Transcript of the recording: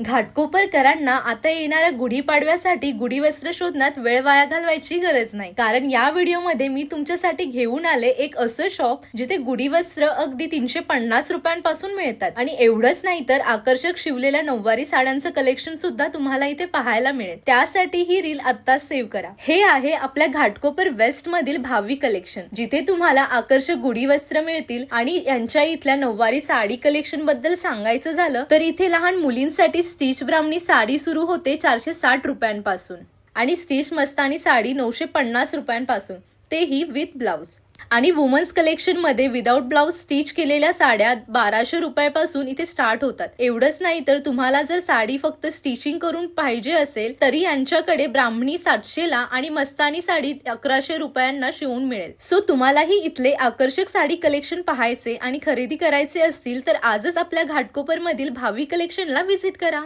घाटकोपरकरांना आता येणाऱ्या गुढीपाडव्यासाठी गुढी वस्त्र शोधण्यात वेळ वाया घालवायची गरज नाही, कारण या व्हिडिओमध्ये मी तुमच्यासाठी घेऊन आले एक असं शॉप जिथे गुढी वस्त्र अगदी 350 रुपयांपासून मिळतात. आणि एवढंच नाही तर आकर्षक शिवलेल्या नऊवारी साड्यांचं कलेक्शन सुद्धा तुम्हाला इथे पाहायला मिळेल. त्यासाठी ही रील आत्ताच सेव्ह करा. हे आहे आपल्या घाटकोपर वेस्ट मधील भावी कलेक्शन, जिथे तुम्हाला आकर्षक गुढी वस्त्र मिळतील. आणि यांच्या इथल्या नऊवारी साडी कलेक्शन बद्दल सांगायचं झालं तर इथे लहान मुलींसाठी स्टिच ब्राह्मणी साडी सुरू होते 460 रुपयांपासून आणि स्टिच मस्तानी साडी 950 रुपयांपासून, तेही विथ ब्लाउज. आणि वुमन्स कलेक्शन मध्ये विदाउट ब्लाउज स्टिच केलेल्या साड्या 1200 रुपयापासून इथे स्टार्ट होतात. एवढंच नाही तर तुम्हाला जर साडी फक्त स्टिचिंग करून पाहिजे असेल तरी यांच्याकडे ब्राह्मणी 700 ला आणि मस्तानी साडी 1100 रुपयांना शिवून मिळेल. सो तुम्हालाही इथले आकर्षक साडी कलेक्शन पाहायचे आणि खरेदी करायचे असतील तर आजच आपल्या घाटकोपर मधील भावी कलेक्शनला व्हिजिट करा.